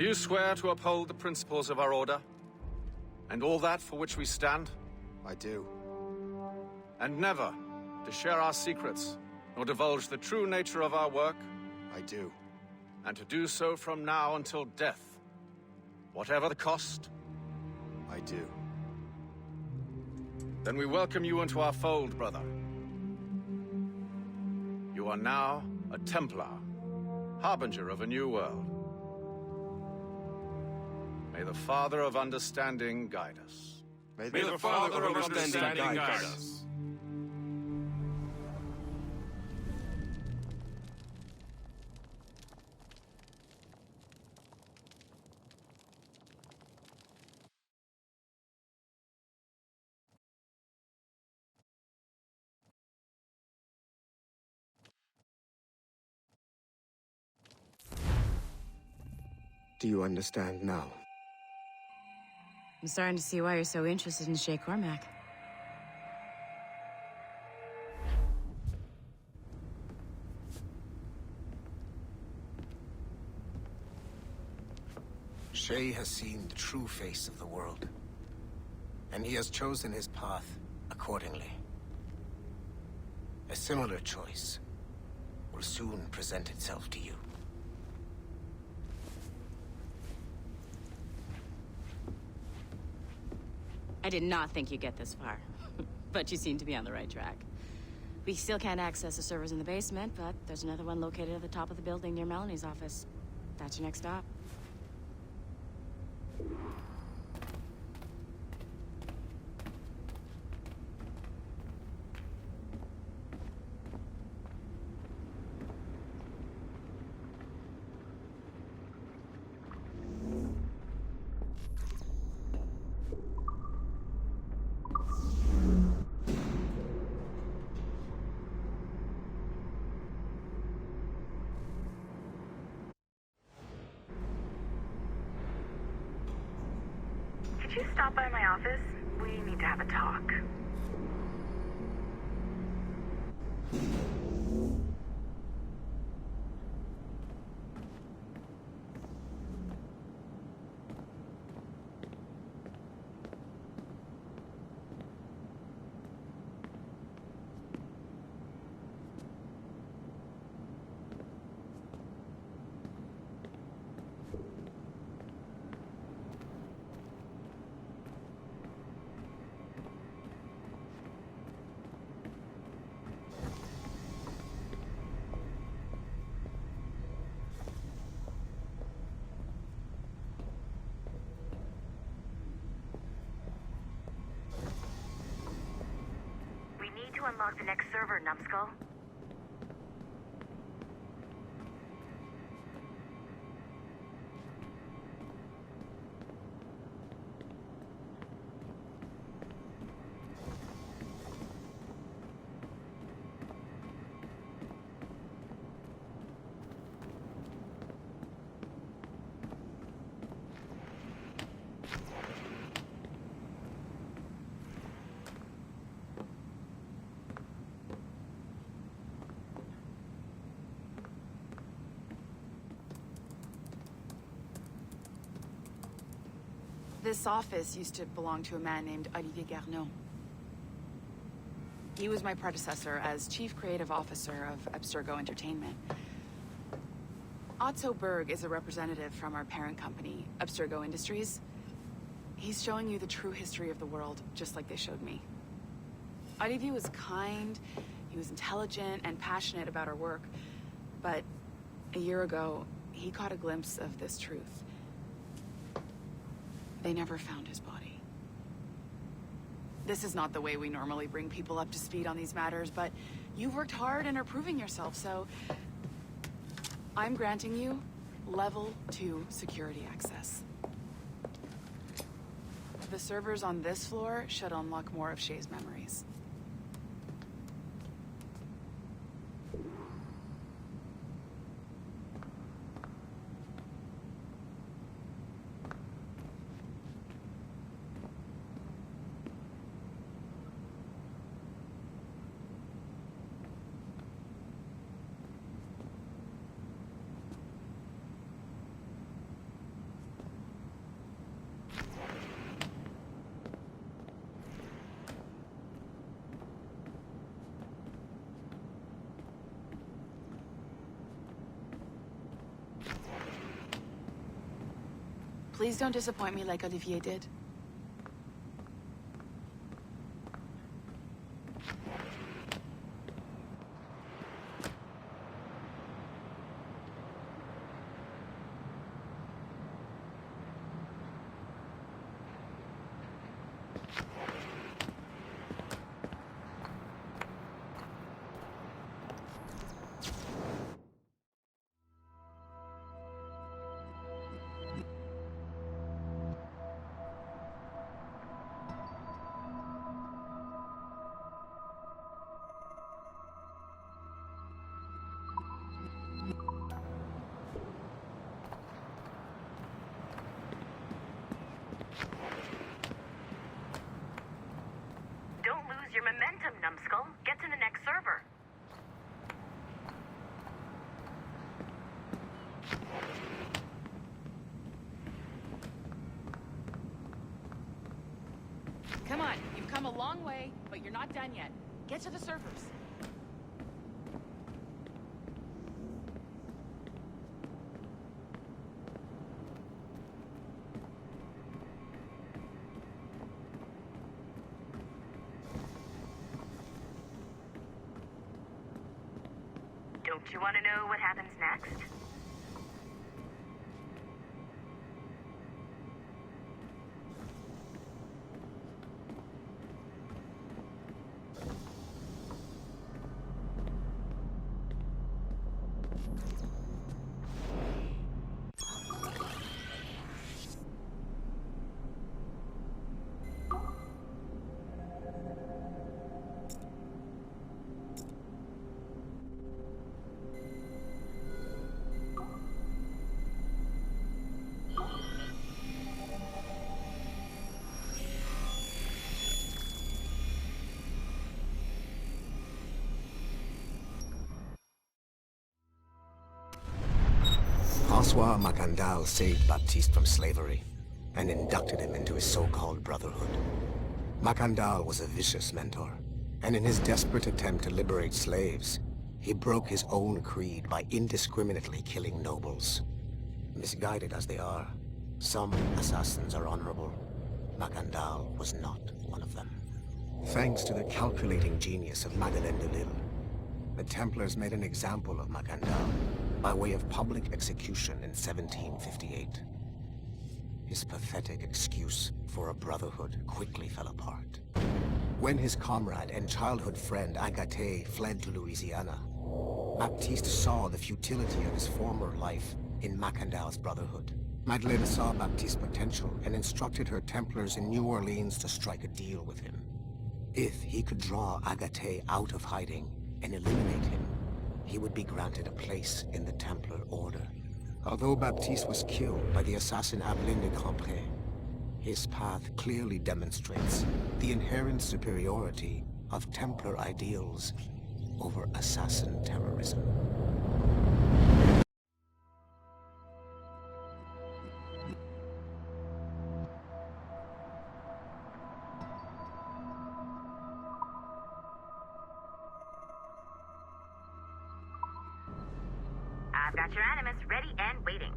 Do you swear to uphold the principles of our order? And all that for which we stand? I do. And never to share our secrets, nor divulge the true nature of our work? I do. And to do so from now until death, whatever the cost? I do. Then we welcome you into our fold, brother. You are now a Templar, harbinger of a new world. May the Father of Understanding guide us. May the Father of Understanding guide us. Do you understand now? I'm starting to see why you're so interested in Shay Cormac. Shay has seen the true face of the world, and he has chosen his path accordingly. A similar choice will soon present itself to you. I did not think you'd get this far, but you seem to be on the right track. We still can't access the servers in the basement, but there's another one located at the top of the building near Melanie's office. That's your next stop. Could you stop by my office? We need to have a talk. To unlock the next server, Numbskull. This office used to belong to a man named Olivier Garneau. He was my predecessor as Chief Creative Officer of Abstergo Entertainment. Otto Berg is a representative from our parent company, Abstergo Industries. He's showing you the true history of the world, just like they showed me. Olivier was kind, he was intelligent and passionate about our work, but a year ago, he caught a glimpse of this truth. They never found his body. This is not the way we normally bring people up to speed on these matters, but you've worked hard and are proving yourself, so I'm granting you level 2 security access. The servers on this floor should unlock more of Shay's memories. Please don't disappoint me like Olivier did. Don't lose your momentum, numbskull. Get to the next server. Come on, you've come a long way, but you're not done yet. Get to the servers. Don't you want to know what happens next? François Macandal saved Baptiste from slavery and inducted him into his so-called brotherhood. Macandal was a vicious mentor, and in his desperate attempt to liberate slaves, he broke his own creed by indiscriminately killing nobles. Misguided as they are, some assassins are honorable. Macandal was not one of them. Thanks to the calculating genius of Madeleine de Lille, the Templars made an example of Macandal by way of public execution in 1758. His pathetic excuse for a brotherhood quickly fell apart. When his comrade and childhood friend Agathe fled to Louisiana, Baptiste saw the futility of his former life in Macandal's brotherhood. Madeleine saw Baptiste's potential and instructed her Templars in New Orleans to strike a deal with him. If he could draw Agathe out of hiding and eliminate him, he would be granted a place in the Templar Order. Although Baptiste was killed by the assassin Aveline de Grandpré, his path clearly demonstrates the inherent superiority of Templar ideals over assassin terrorism. I've got your Animus ready and waiting.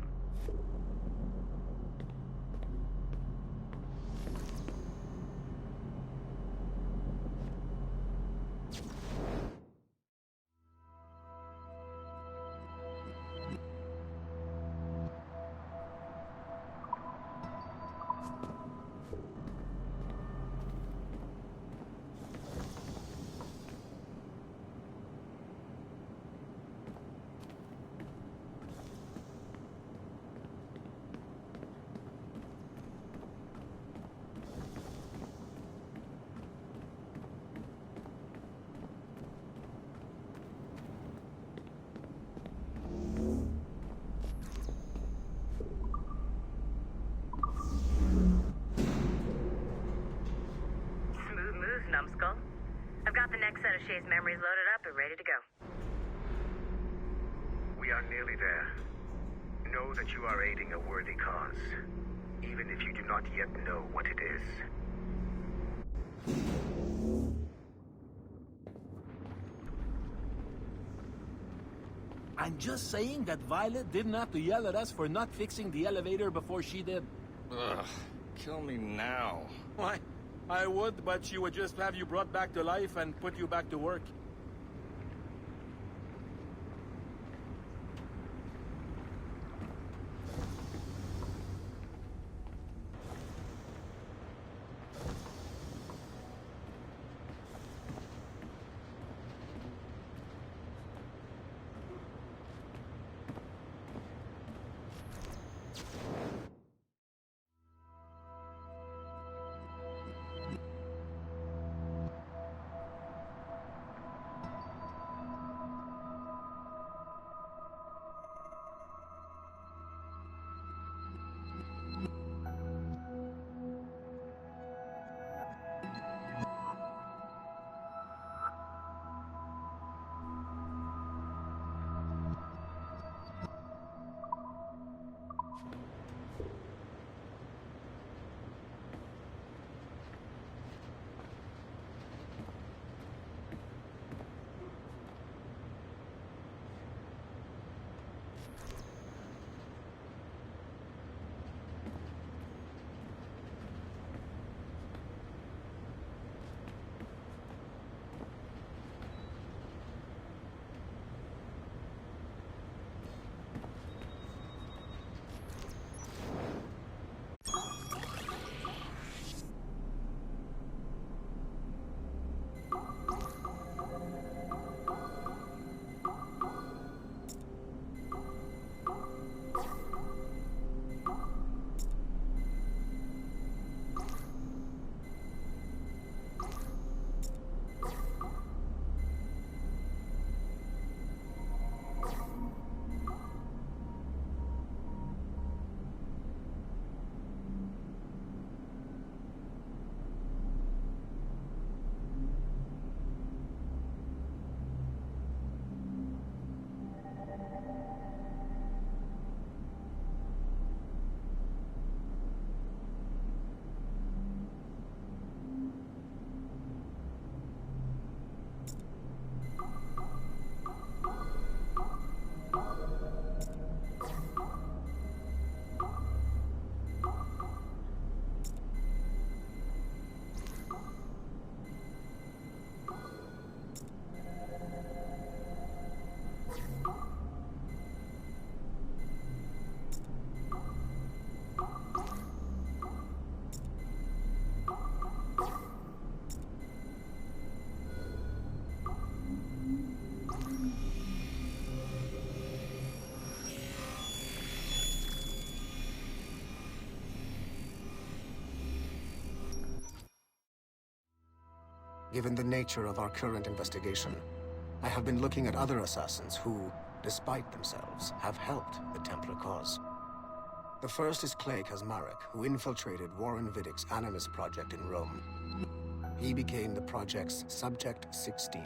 Numbskull. I've got the next set of Shay's memories loaded up and ready to go. We are nearly there. Know that you are aiding a worthy cause, even if you do not yet know what it is. I'm just saying that Violet didn't have to yell at us for not fixing the elevator before she did. Ugh, kill me now. Why? I would, but she would just have you brought back to life and put you back to work. Given the nature of our current investigation, I have been looking at other assassins who, despite themselves, have helped the Templar cause. The first is Clay Kazmarek, who infiltrated Warren Viddick's Animus project in Rome. He became the project's Subject 16.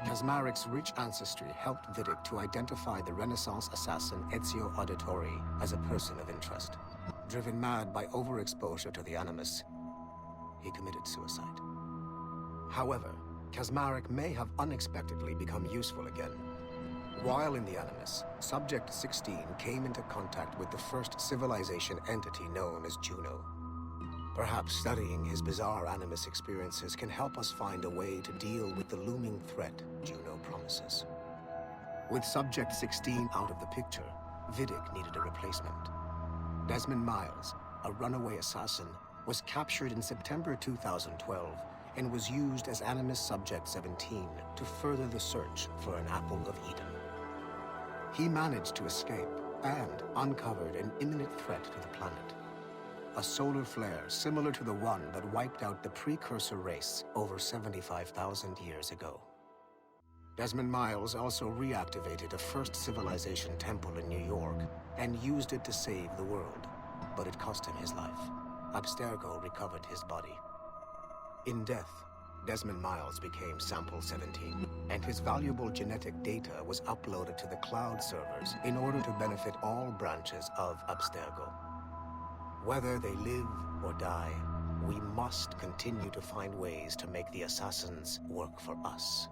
Kazmarek's rich ancestry helped Viddick to identify the Renaissance assassin Ezio Auditore as a person of interest. Driven mad by overexposure to the Animus, he committed suicide. However, Kazmarek may have unexpectedly become useful again. While in the Animus, Subject 16 came into contact with the first civilization entity known as Juno. Perhaps studying his bizarre Animus experiences can help us find a way to deal with the looming threat Juno promises. With Subject 16 out of the picture, Viddick needed a replacement. Desmond Miles, a runaway assassin, was captured in September 2012 and was used as Animus Subject 17 to further the search for an Apple of Eden. He managed to escape and uncovered an imminent threat to the planet. A solar flare similar to the one that wiped out the precursor race over 75,000 years ago. Desmond Miles also reactivated a first civilization temple in New York and used it to save the world, but it cost him his life. Abstergo recovered his body. In death, Desmond Miles became Sample 17, and his valuable genetic data was uploaded to the cloud servers in order to benefit all branches of Abstergo. Whether they live or die, we must continue to find ways to make the assassins work for us.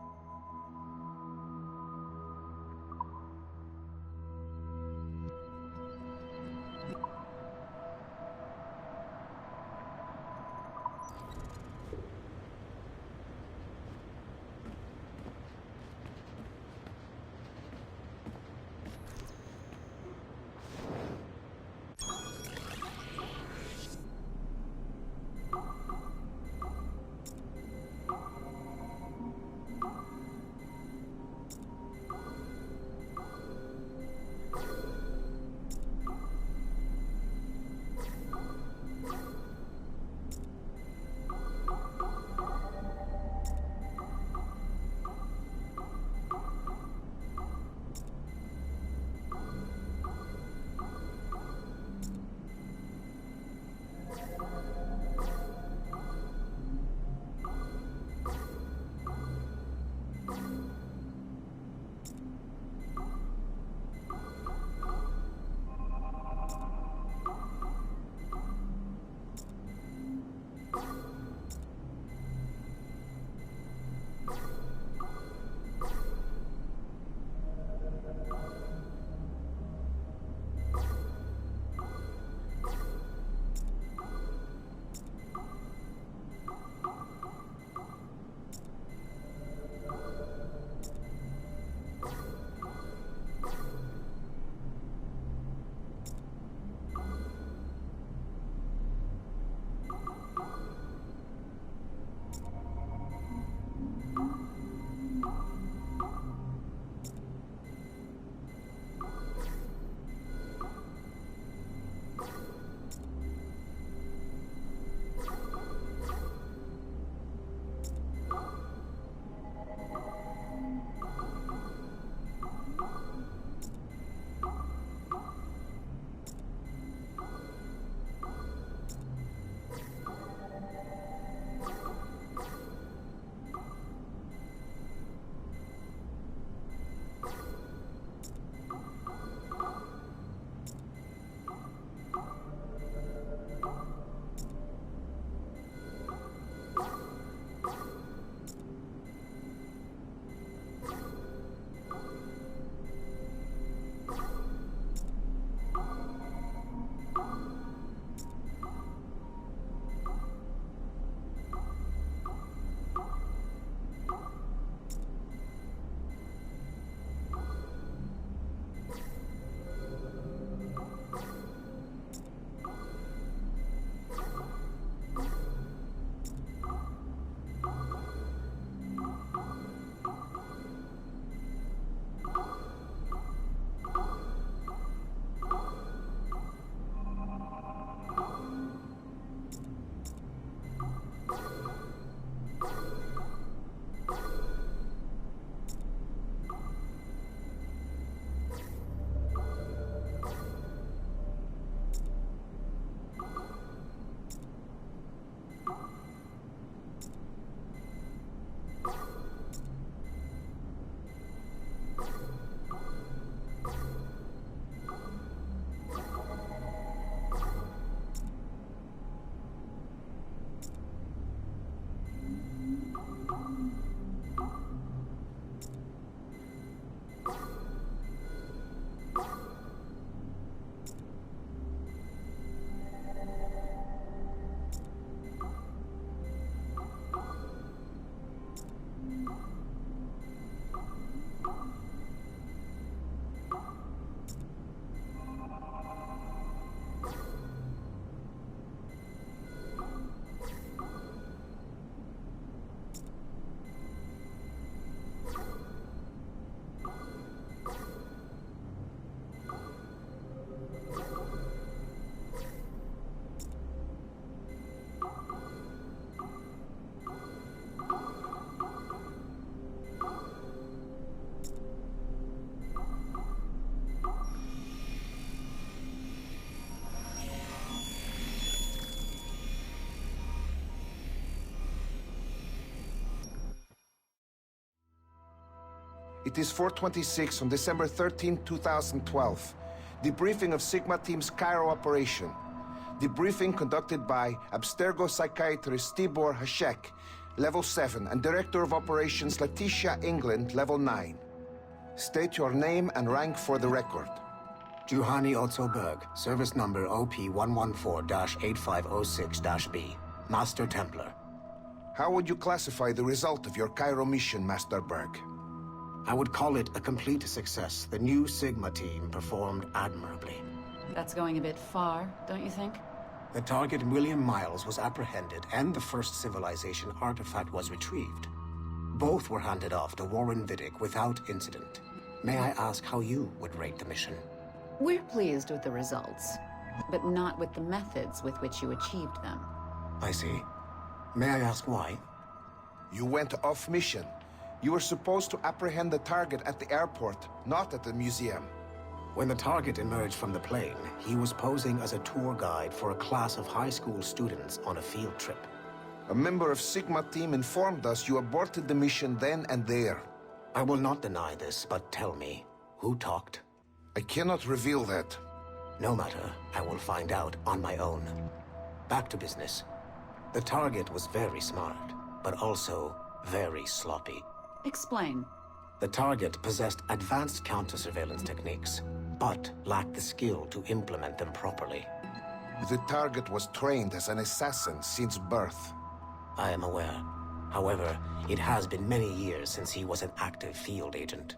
It is 4:26 on December 13, 2012. Debriefing of Sigma Team's Cairo operation. Debriefing conducted by Abstergo psychiatrist Tibor Hashek, Level 7, and Director of Operations Letitia England, Level 9. State your name and rank for the record. Juhani Otsoberg, service number OP114-8506-B, Master Templar. How would you classify the result of your Cairo mission, Master Berg? I would call it a complete success. The new Sigma team performed admirably. That's going a bit far, don't you think? The target, William Miles, was apprehended and the first civilization artifact was retrieved. Both were handed off to Warren Vidic without incident. May I ask how you would rate the mission? We're pleased with the results, but not with the methods with which you achieved them. I see. May I ask why? You went off mission. You were supposed to apprehend the target at the airport, not at the museum. When the target emerged from the plane, he was posing as a tour guide for a class of high school students on a field trip. A member of Sigma team informed us you aborted the mission then and there. I will not deny this, but tell me, who talked? I cannot reveal that. No matter, I will find out on my own. Back to business. The target was very smart, but also very sloppy. Explain. The target possessed advanced counter-surveillance techniques, but lacked the skill to implement them properly. The target was trained as an assassin since birth. I am aware. However, it has been many years since he was an active field agent.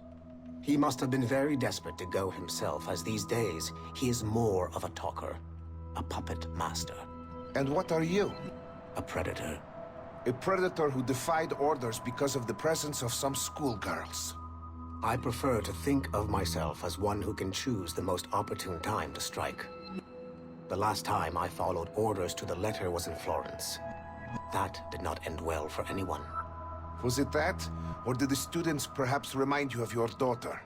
He must have been very desperate to go himself, as these days he is more of a talker, a puppet master. And what are you? A predator. A predator who defied orders because of the presence of some schoolgirls. I prefer to think of myself as one who can choose the most opportune time to strike. The last time I followed orders to the letter was in Florence. That did not end well for anyone. Was it that? Or did the students perhaps remind you of your daughter?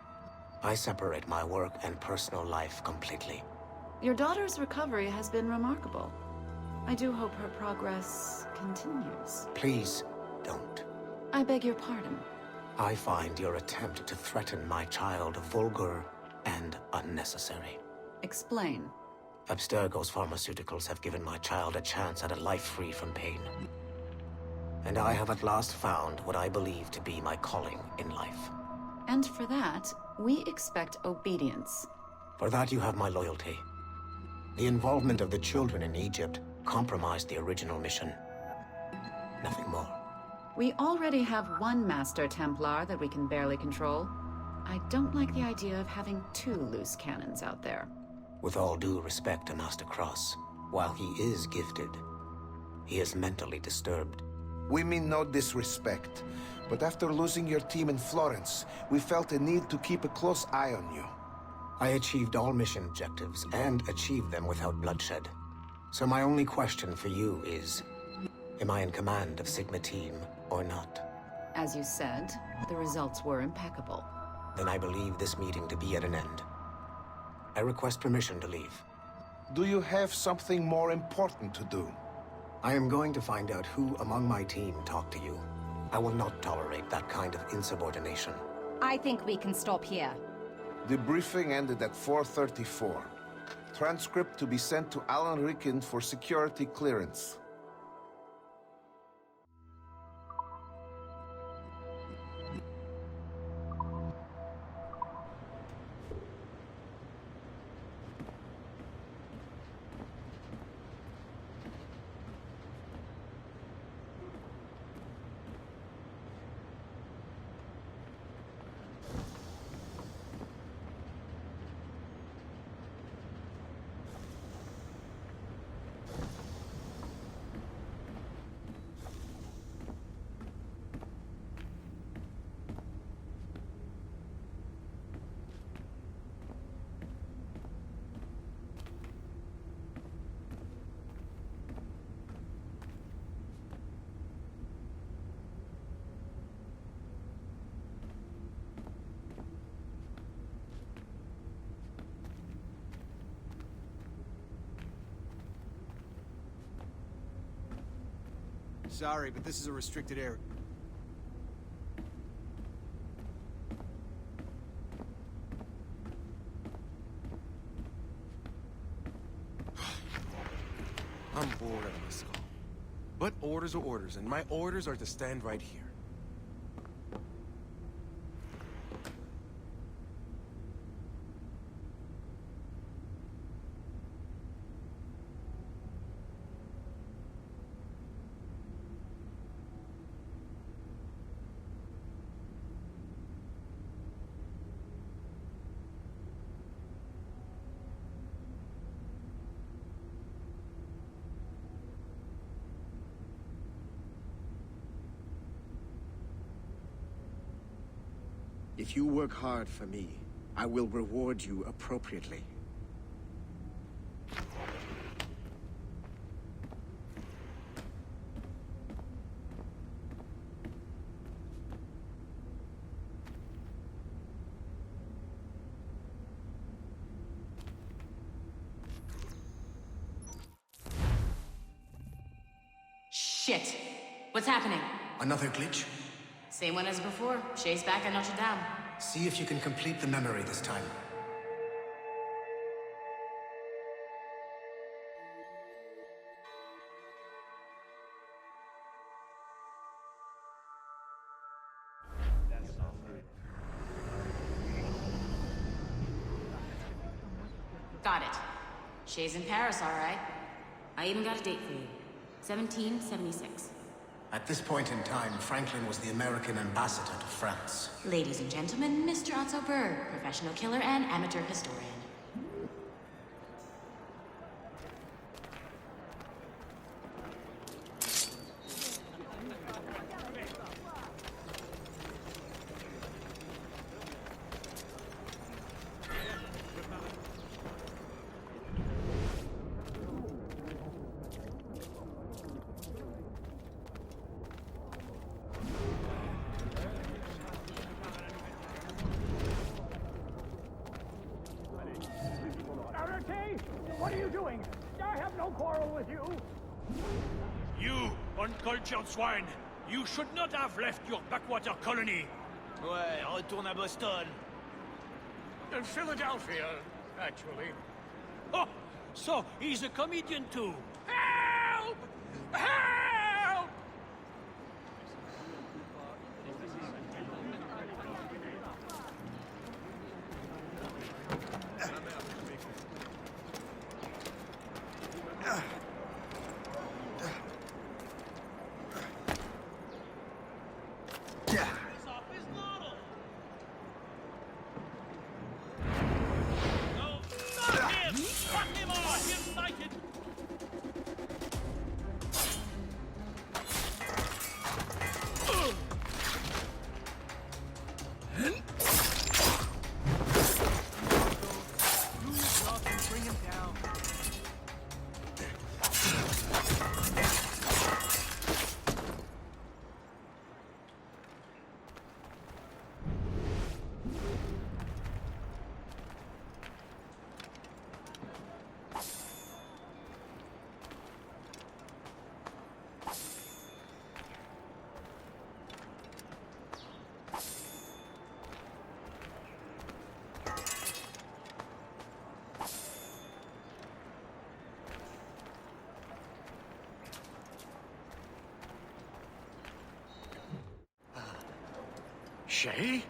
I separate my work and personal life completely. Your daughter's recovery has been remarkable. I do hope her progress continues. Please, don't. I beg your pardon. I find your attempt to threaten my child vulgar and unnecessary. Explain. Abstergo's pharmaceuticals have given my child a chance at a life free from pain. And I have at last found what I believe to be my calling in life. And for that, we expect obedience. For that you have my loyalty. The involvement of the children in Egypt compromised the original mission. Nothing more. We already have one Master Templar that we can barely control. I don't like the idea of having two loose cannons out there. With all due respect to Master Cross, while he is gifted, he is mentally disturbed. We mean no disrespect, but after losing your team in Florence, we felt a need to keep a close eye on you. I achieved all mission objectives, and achieved them without bloodshed. So my only question for you is, am I in command of Sigma Team or not? As you said, the results were impeccable. Then I believe this meeting to be at an end. I request permission to leave. Do you have something more important to do? I am going to find out who among my team talked to you. I will not tolerate that kind of insubordination. I think we can stop here. The briefing ended at 4:34. Transcript to be sent to Alan Ricken for security clearance. Sorry, but this is a restricted area. on board out of this call. But orders are orders, and my orders are to stand right here. If you work hard for me, I will reward you appropriately. Shit! What's happening? Another glitch? Same one as before. Shay's back at Notre Dame. See if you can complete the memory this time. Got it. Shay's in Paris, all right. I even got a date for you. 1776. At this point in time, Franklin was the American ambassador to France. Ladies and gentlemen, Mr. Otto Berg, professional killer and amateur historian. What are you doing? I have no quarrel with you. You, uncultured swine! You should not have left your backwater colony! Ouais, retourne à Boston. Philadelphia, actually. Oh, so he's a comedian too. Help! Help! Shay?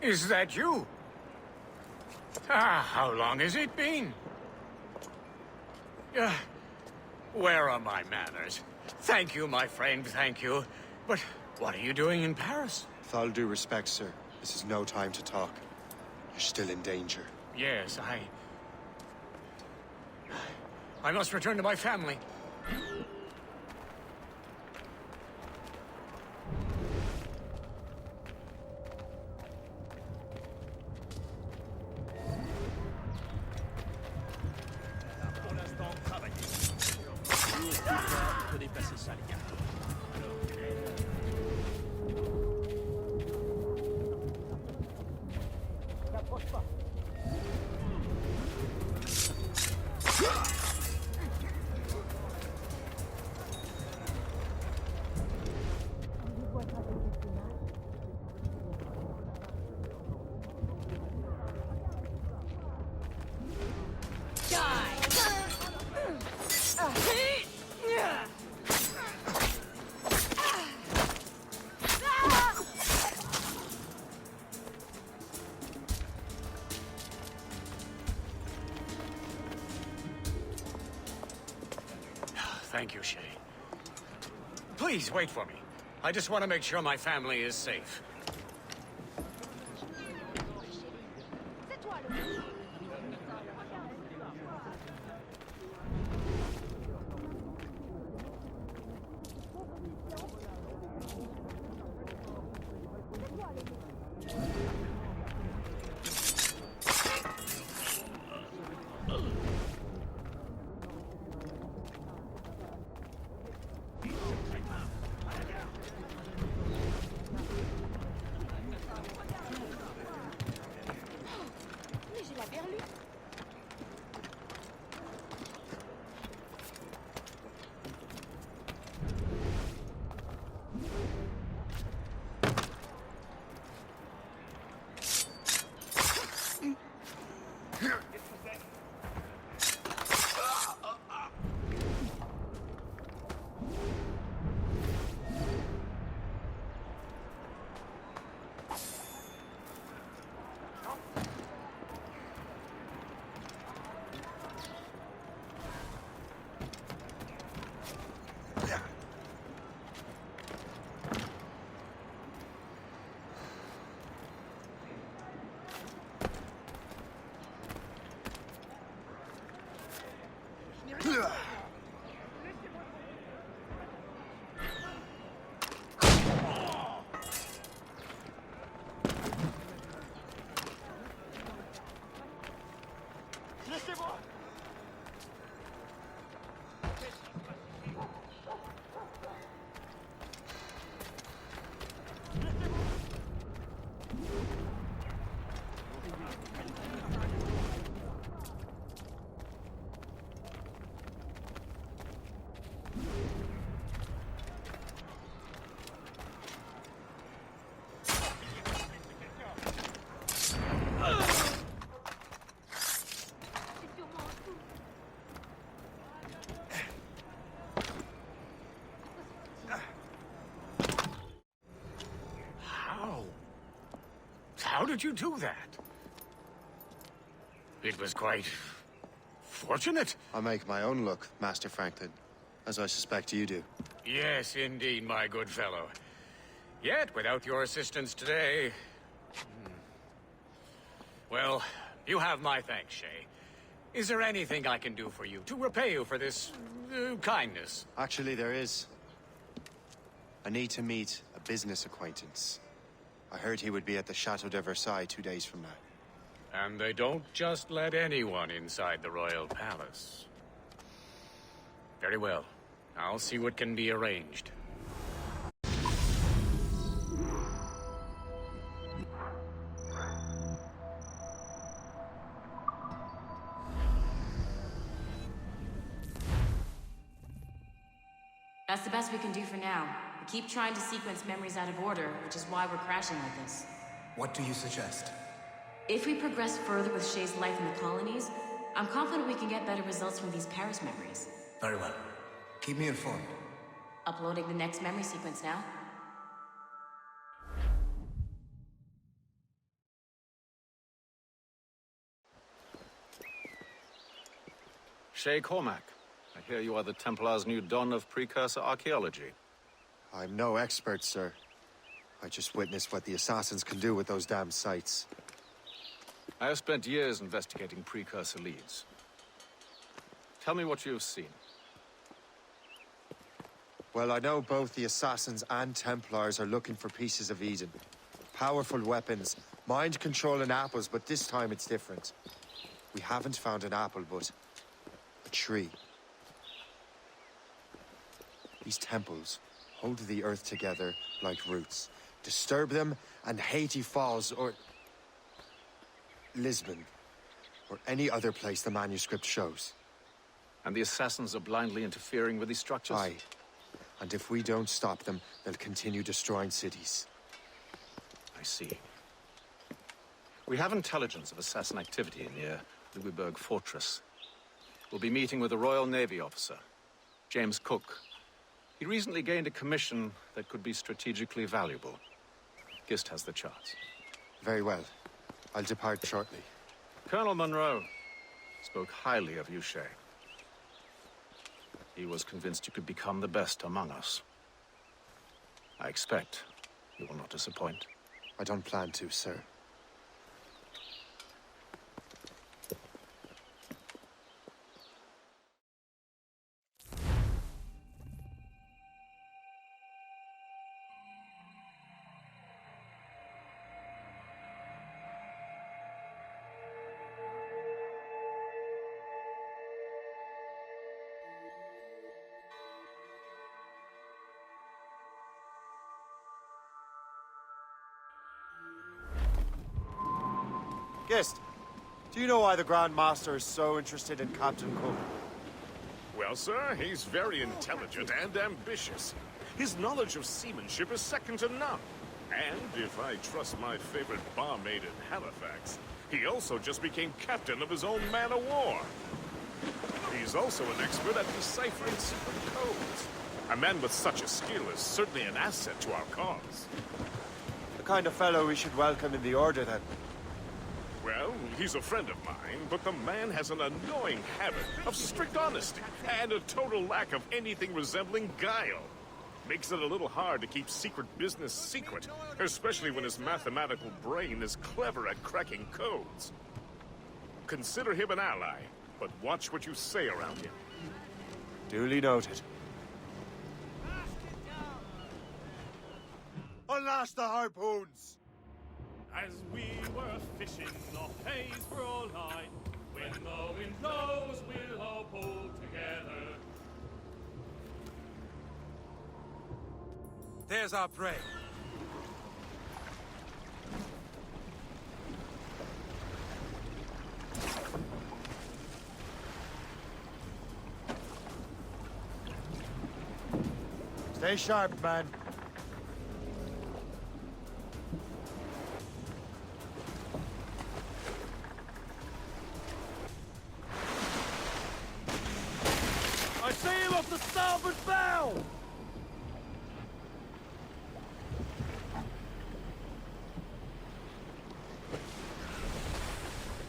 Is that you? How long has it been? Where are my manners? Thank you, my friend, thank you. But what are you doing in Paris? With all due respect, sir, this is no time to talk. You're still in danger. Yes, I must return to my family. Thank you, Shay. Please, wait for me. I just want to make sure my family is safe. How did you do that? It was quite fortunate. I make my own luck, Master Franklin, as I suspect you do. Yes, indeed, my good fellow. Yet, without your assistance today... Well, you have my thanks, Shay. Is there anything I can do for you to repay you for this kindness? Actually, there is. I need to meet a business acquaintance. I heard he would be at the Chateau de Versailles 2 days from now. And they don't just let anyone inside the royal palace. Very well. I'll see what can be arranged. That's the best we can do for now. We keep trying to sequence memories out of order, which is why we're crashing like this. What do you suggest? If we progress further with Shay's life in the colonies, I'm confident we can get better results from these Paris memories. Very well. Keep me informed. Uploading the next memory sequence now. Shay Cormac, I hear you are the Templars' new don of precursor archaeology. I'm no expert, sir. I just witnessed what the assassins can do with those damn sites. I have spent years investigating precursor leads. Tell me what you have seen. Well, I know both the Assassins and Templars are looking for pieces of Eden. Powerful weapons, mind-controlling apples, but this time it's different. We haven't found an apple, but a tree. These temples hold the earth together like roots. Disturb them, and Haiti falls, or Lisbon, or any other place the manuscript shows. And the Assassins are blindly interfering with these structures? Aye. And if we don't stop them, they'll continue destroying cities. I see. We have intelligence of assassin activity near Louisburg Fortress. We'll be meeting with a Royal Navy officer, James Cook. He recently gained a commission that could be strategically valuable. Gist has the charts. Very well. I'll depart shortly. Colonel Monroe spoke highly of you, Shay. he was convinced you could become the best among us. I expect you will not disappoint. I don't plan to, sir. Gist, do you know why the Grand Master is so interested in Captain Cook? Well, sir, he's very intelligent and ambitious. His knowledge of seamanship is second to none. And if I trust my favorite barmaid in Halifax, he also just became captain of his own man-of-war. He's also an expert at deciphering secret codes. A man with such a skill is certainly an asset to our cause. The kind of fellow we should welcome in the Order, then. Well, he's a friend of mine, but the man has an annoying habit of strict honesty and a total lack of anything resembling guile. Makes it a little hard to keep secret business secret, especially when his mathematical brain is clever at cracking codes. Consider him an ally, but watch what you say around him. Duly noted. Unlash the harpoons! As we were fishing off Haysborough line, when the wind blows, we'll all pull together. There's our prey. Stay sharp, man. I see him off the starboard bow!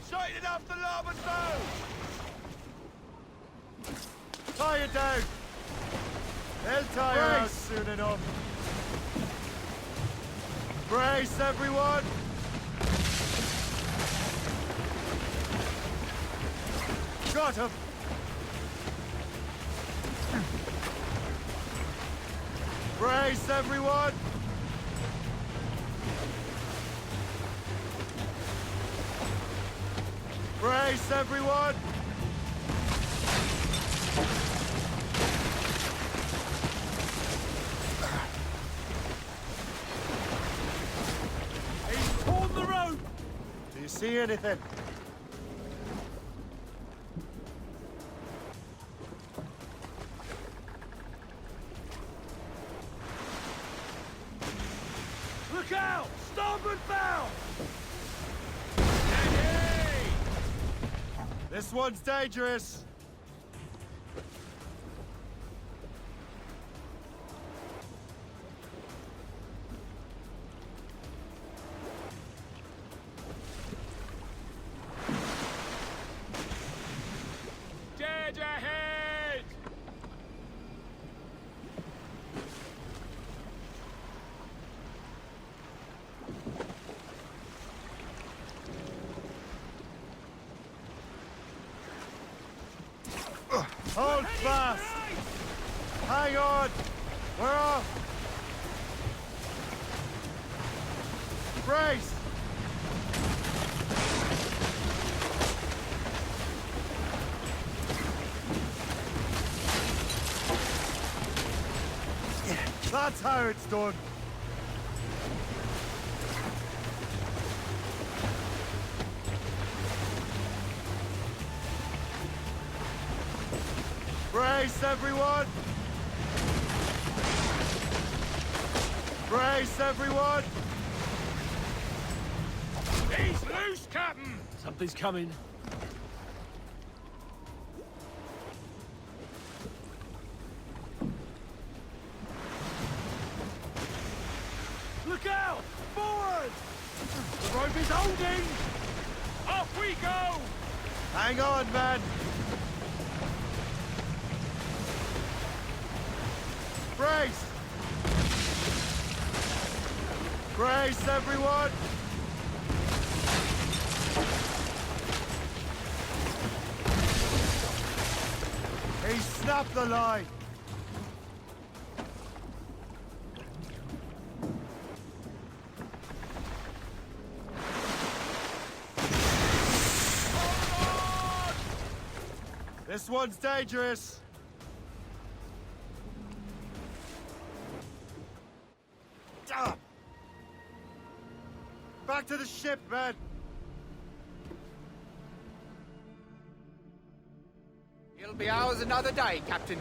Sighted off the larboard bow! Tie it down! They'll tie her out soon enough. Brace, everyone! Got him! Brace, everyone! Brace, everyone! He's torn the rope! Do you see anything? Look out! Starboard bow! This one's dangerous! Dead ahead! Hold fast! Hang on! We're off! Brace! That's how it's done! Brace, everyone! Brace, everyone! He's loose, Captain! Something's coming. Look out! Forward! The rope is holding! Off we go! Hang on, man! Brace! Brace, everyone! He snapped the line! This one's dangerous! Ah! Back to the ship, man! It'll be ours another day, Captain.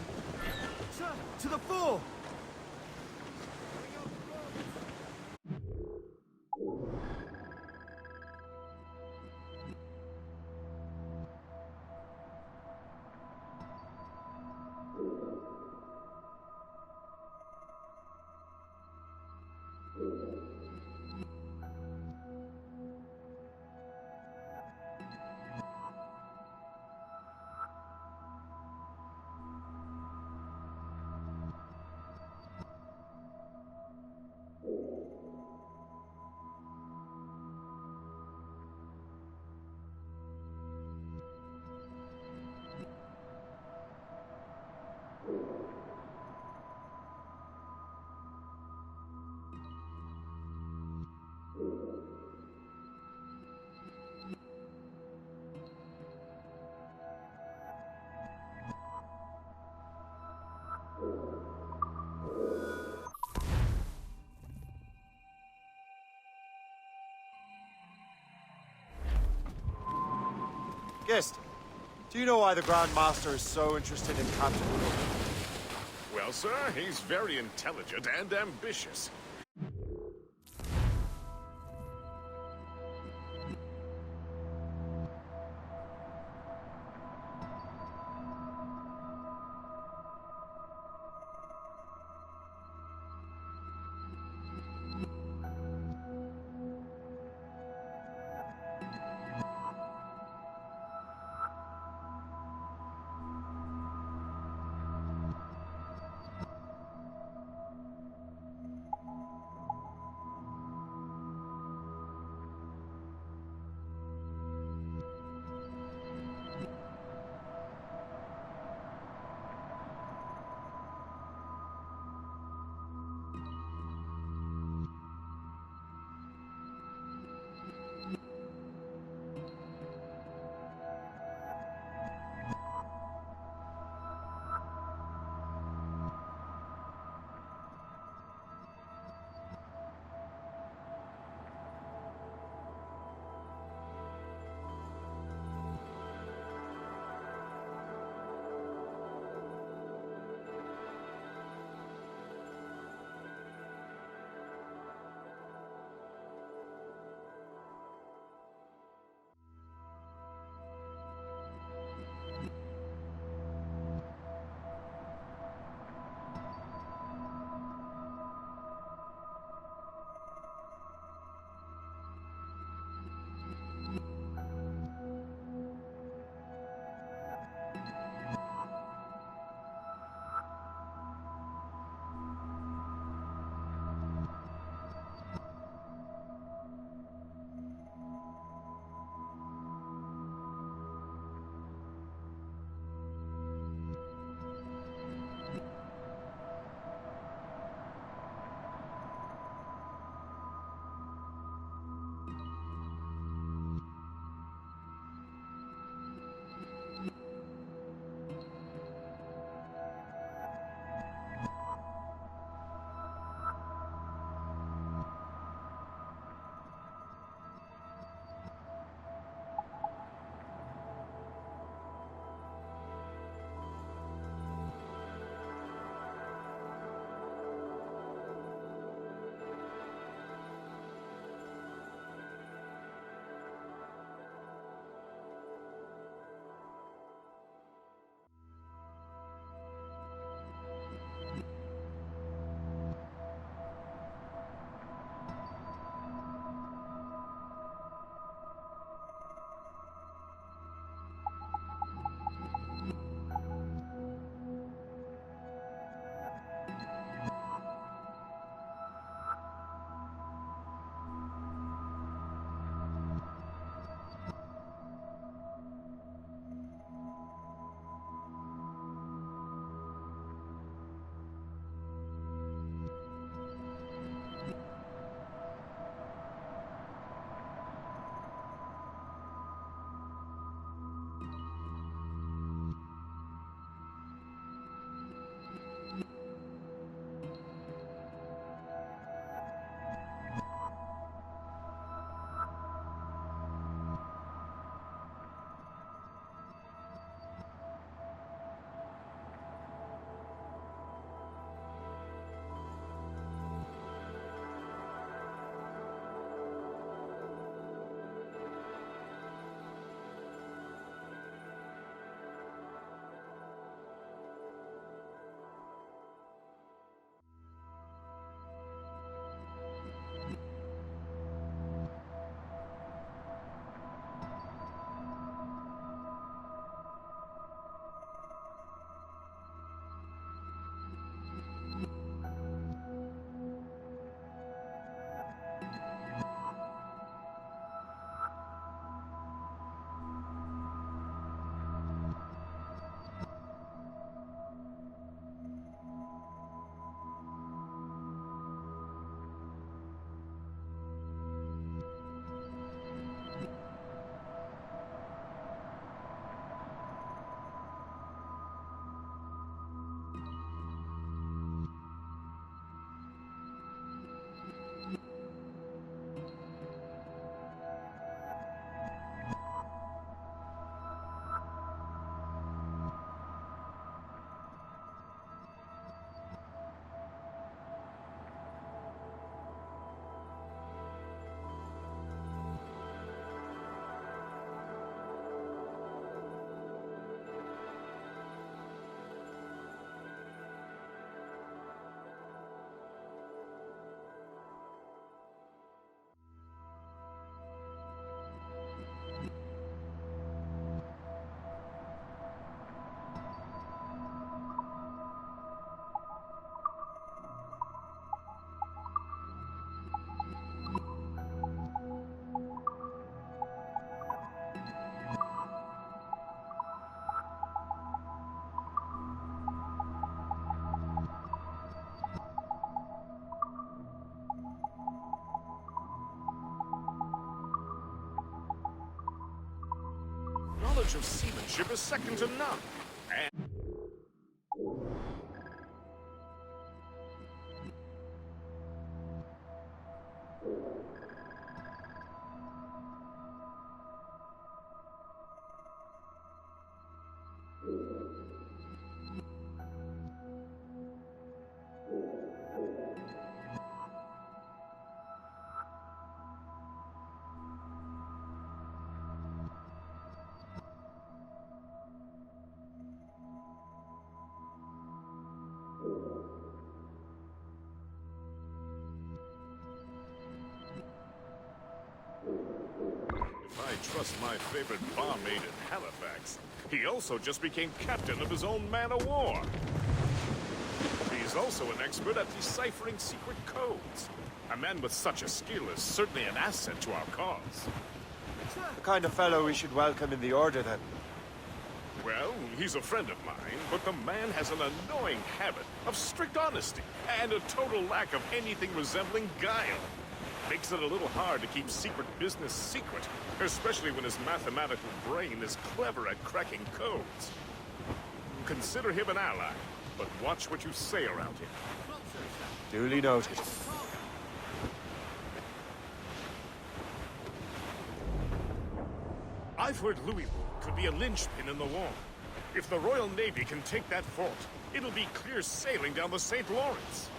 Sir, to the fore! Gist, do you know why the Grand Master is so interested in Captain Cook? Well, sir, he's very intelligent and ambitious. knowledge of seamanship is second to none. And if I trust my favorite barmaid in Halifax, he also just became captain of his own man-of-war. He's also an expert at deciphering secret codes. A man with such a skill is certainly an asset to our cause. The kind of fellow we should welcome in the Order, then. Well, he's a friend of mine, but the man has an annoying habit of strict honesty and a total lack of anything resembling guile. Makes it a little hard to keep secret business secret, especially when his mathematical brain is clever at cracking codes. Consider him an ally, but watch what you say around him. Duly noted. I've heard Louisville could be a linchpin in the war. If the Royal Navy can take that fort, it'll be clear sailing down the St. Lawrence.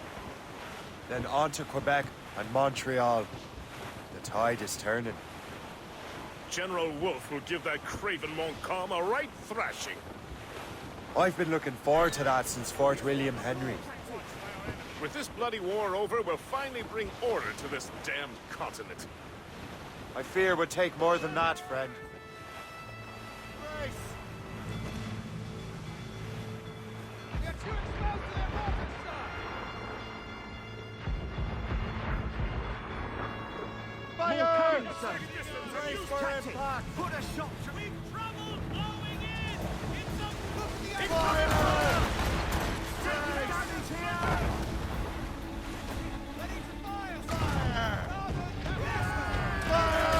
Then on to Quebec and Montreal. The tide is turning. General Wolfe will give that craven Montcalm a right thrashing. I've been looking forward to that since Fort William Henry. With this bloody war over, we'll finally bring order to this damned continent. I fear it would take more than that, friend. Fire! Brace for impact! Put a shot to me! Trouble blowing in! It's a Fire! Taking damage here! Ready to fire! Fire! Fire!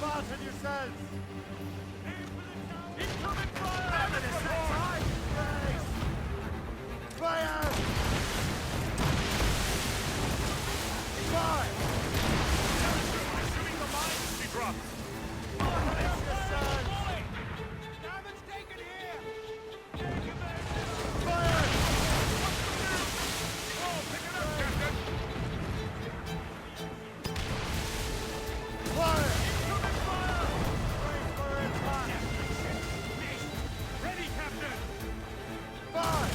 Fasten yourselves! Incoming fire! Fire! Fire! Assuming the mines be dropped. Damage taken here! Fire! Oh, pick it up, Captain! Fire! Ready, Captain! Fire!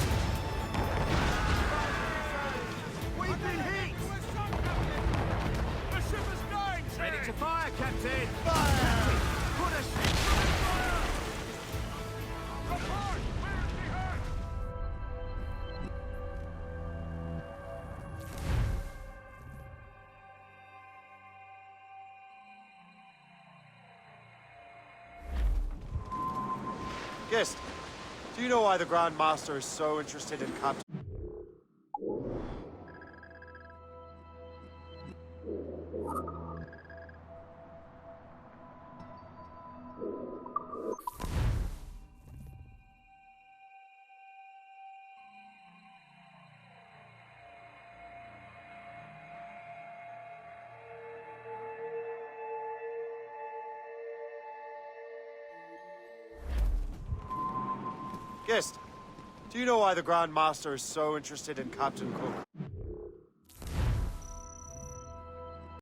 We've been hit! The ship is dying, sir! Ready to fire, Captain! Fire! Put a ship on fire! Report! Where is he hurt? Gist, do you know why the Grand Master is so interested in Captain? Gist, do you know why the Grand Master is so interested in Captain Cook?